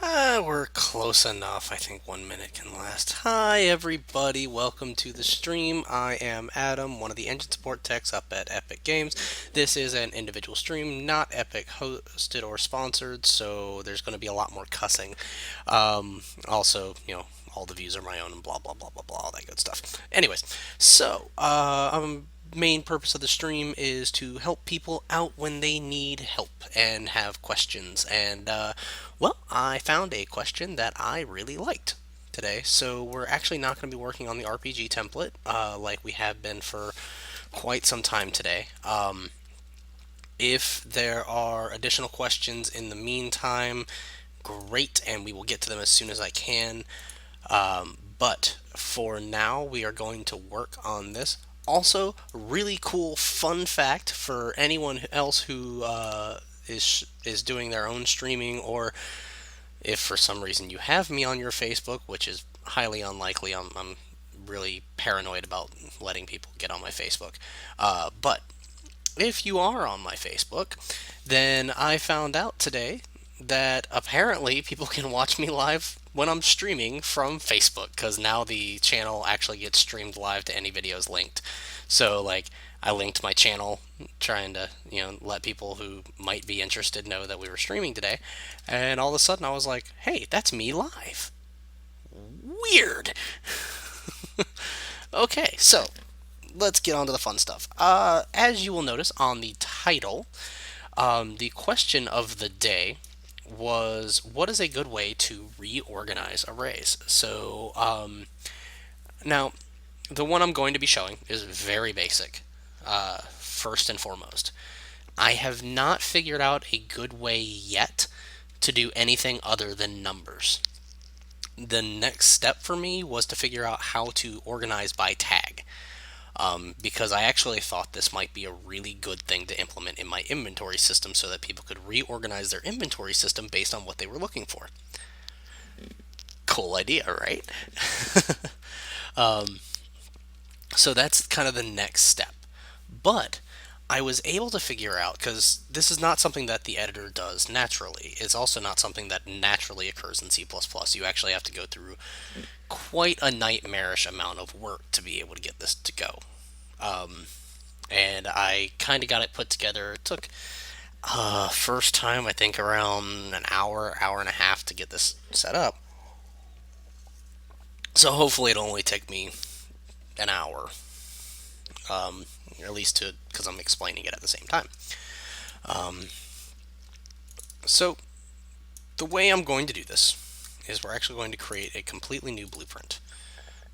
We're close enough. I think 1 minute can last. Hi, everybody. Welcome to the stream. I am Adam, one of the engine support techs up at Epic Games. This is an individual stream, not Epic hosted or sponsored, so there's going to be a lot more cussing. Also, all the views are my own and blah, blah, blah, blah, blah, all that good stuff. Anyways, main purpose of the stream is to help people out when they need help and have questions. And well, I found a question that I really liked today. So we're actually not going to be working on the RPG template like we have been for quite some time today. If there are additional questions in the meantime, great, and we will get to them as soon as I can. But for now, we are going to work on this. Also, really cool fun fact for anyone else who is doing their own streaming, or if for some reason you have me on your Facebook, which is highly unlikely. I'm really paranoid about letting people get on my Facebook. But if you are on my Facebook, then I found out today that apparently people can watch me live when I'm streaming from Facebook, because now the channel actually gets streamed live to any videos linked. So, like, I linked my channel trying to, let people who might be interested know that we were streaming today. And all of a sudden I was like, hey, that's me live. Weird. Okay, so let's get on to the fun stuff. As you will notice on the title, the question of the day was, what is a good way to reorganize arrays? So now, the one I'm going to be showing is very basic, first and foremost. I have not figured out a good way yet to do anything other than numbers. The next step for me was to figure out how to organize by tag. Because I actually thought this might be a really good thing to implement in my inventory system so that people could reorganize their inventory system based on what they were looking for. Cool idea, right? So that's kind of the next step. But I was able to figure out, because this is not something that the editor does naturally. It's also not something that naturally occurs in C++. You actually have to go through quite a nightmarish amount of work to be able to get this to go. And I kind of got it put together. It took first time I think around an hour and a half to get this set up. So hopefully it'll only take me an hour, um, at least to because I'm explaining it at the same time. Um, so the way I'm going to do this is we're actually going to create a completely new blueprint.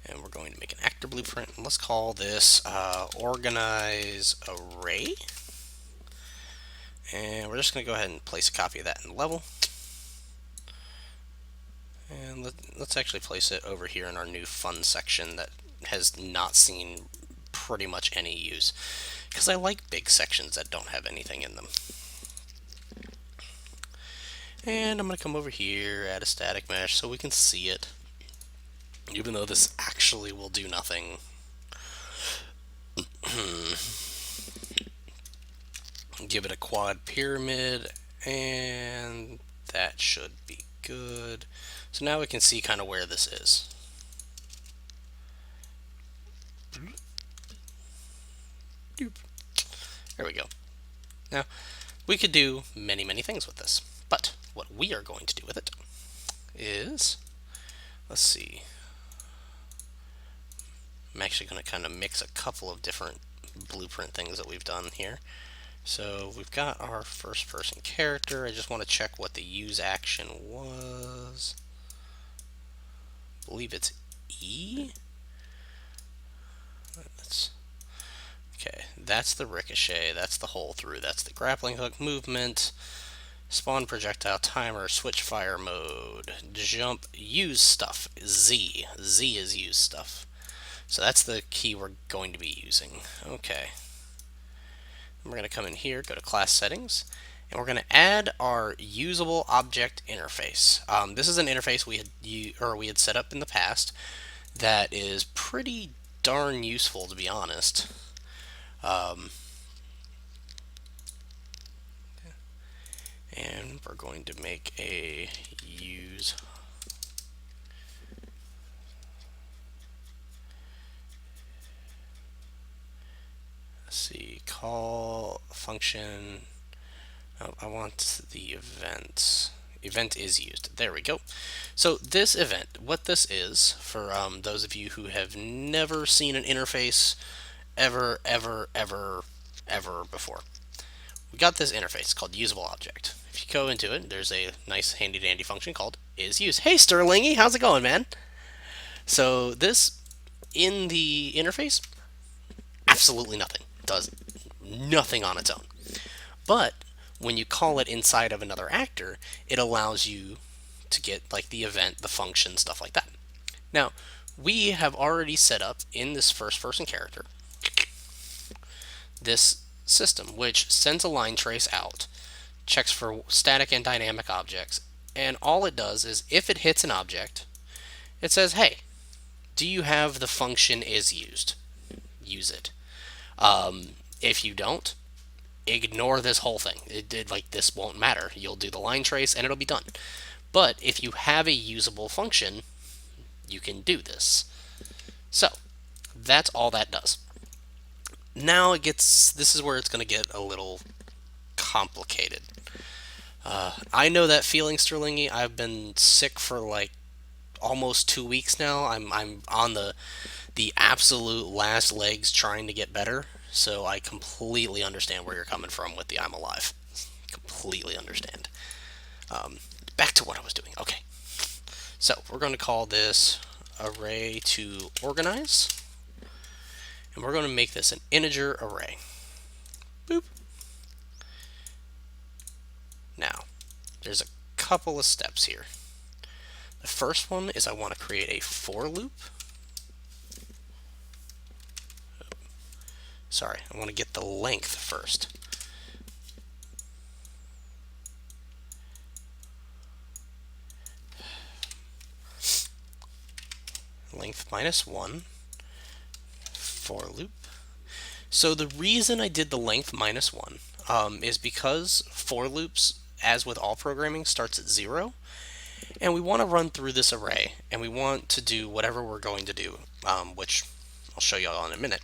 And we're going to make an actor blueprint. And let's call this Organize Array. And we're just going to go ahead and place a copy of that in the level. And let's actually place it over here in our new fun section that has not seen pretty much any use. Because I like big sections that don't have anything in them. And I'm going to come over here, add a static mesh so we can see it. Even though this actually will do nothing. Give it a quad pyramid, and that should be good. So now we can see kind of where this is. There we go. Now, we could do many, many things with this, but what we are going to do with it is, let's see, I'm actually going to kind of mix a couple of different blueprint things that we've done here. So we've got our first person character. I just want to check what the use action was. I believe it's E. Okay, that's the ricochet, that's the hole through, that's the grappling hook movement, spawn projectile timer, switch fire mode, jump, use stuff, Z. Z is use stuff. So that's the key we're going to be using. Okay. We're going to come in here, go to class settings, and we're going to add our usable object interface. This is an interface we had set up in the past that is pretty darn useful, to be honest. And we're going to make a use call function. Oh, I want the event. Event is used. There we go. So this event, what this is, for those of you who have never seen an interface ever, ever, ever, ever before, we got this interface called usable object. If you go into it, there's a nice handy dandy function called isUse. Hey Sterlingy, how's it going, man? So this, in the interface, absolutely nothing. Does nothing on its own. But when you call it inside of another actor, it allows you to get like the event, the function, stuff like that. Now, we have already set up in this first person character this system which sends a line trace out, checks for static and dynamic objects, and all it does is if it hits an object, it says, hey, do you have the function is used? Use it. If you don't, ignore this whole thing. Like this won't matter. You'll do the line trace and it'll be done. But if you have a usable function, you can do this. So that's all that does. Now this is where it's going to get a little complicated. I know that feeling, Sterlingy. I've been sick for like almost 2 weeks now. I'm on the absolute last legs trying to get better. So I completely understand where you're coming from with the I'm alive. Completely understand. Back to what I was doing. Okay. So we're going to call this array to organize. And we're going to make this an integer array. Boop. Now, there's a couple of steps here. The first one is I want to create a for loop. Sorry, I want to get the length first. Length minus 1 for loop. So the reason I did the length minus 1 is because for loops, as with all programming, starts at 0. And we want to run through this array, and we want to do whatever we're going to do, which I'll show you all in a minute.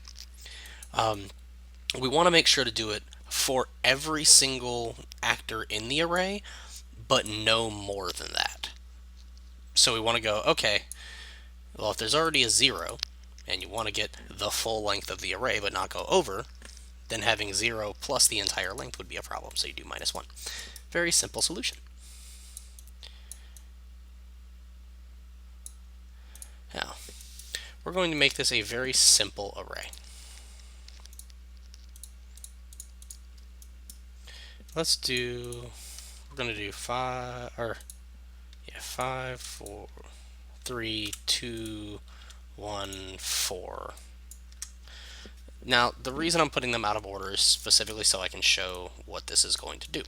We want to make sure to do it for every single actor in the array, but no more than that. So we want to go, okay, well, if there's already a 0, and you want to get the full length of the array but not go over, then having 0 plus the entire length would be a problem, so you do minus 1. Very simple solution. Now, we're going to make this a very simple array. Let's do, we're going to do 5, 4, 3, 2, 1, 4. Now, the reason I'm putting them out of order is specifically so I can show what this is going to do.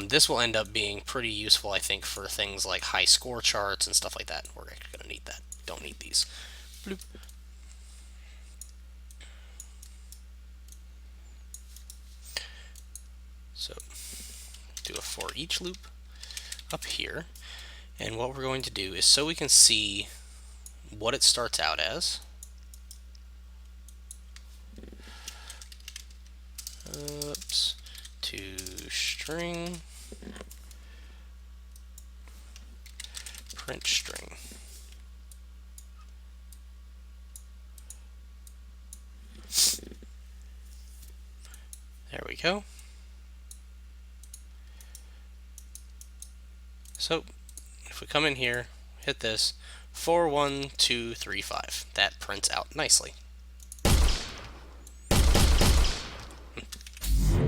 This will end up being pretty useful, I think, for things like high score charts and stuff like that. We're actually going to need that. Don't need these. Bloop. So, do a for each loop up here. And what we're going to do is so we can see what it starts out as. Oops. To string print string. There we go. So if we come in here, hit this 4, 1, 2, 3, 5. That prints out nicely.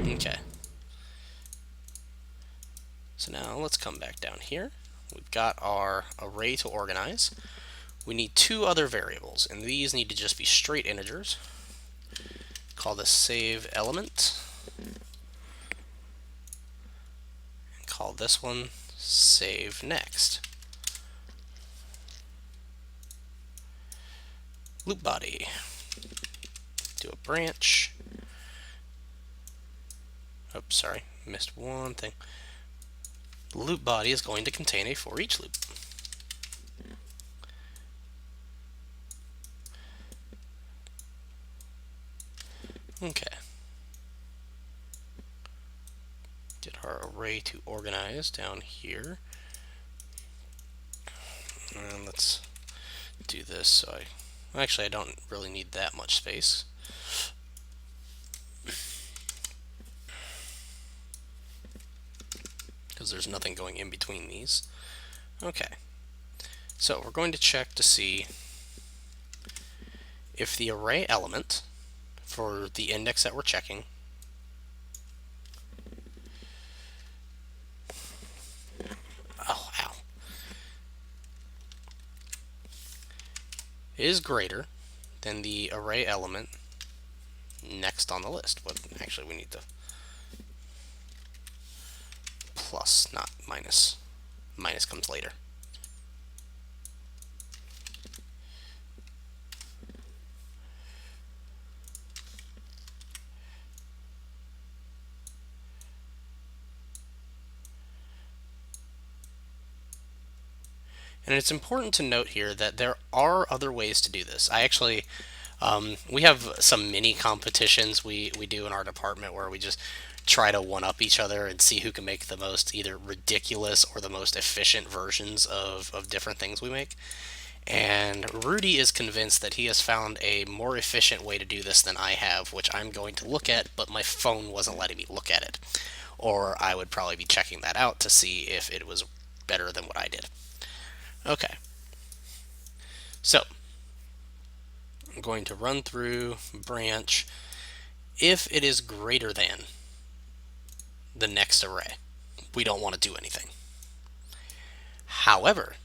Okay. So now let's come back down here. We've got our array to organize. We need 2 other variables, and these need to just be straight integers. Call this save element. And call this one save next. Loop body. Do a branch. Oops, sorry, missed one thing. The loop body is going to contain a for each loop. Okay. Get our array to organize down here. And let's do this so actually I don't really need that much space. Because there's nothing going in between these. Okay. So we're going to check to see if the array element for the index that we're checking is greater than the array element next on the list. But actually we need the plus, not minus. Minus comes later. And it's important to note here that there are other ways to do this. We have some mini competitions we do in our department where we just try to one up each other and see who can make the most either ridiculous or the most efficient versions of different things we make. And Rudy is convinced that he has found a more efficient way to do this than I have, which I'm going to look at, but my phone wasn't letting me look at it. Or I would probably be checking that out to see if it was better than what I did. Okay, so I'm going to run through branch if it is greater than the next array. We don't want to do anything. However,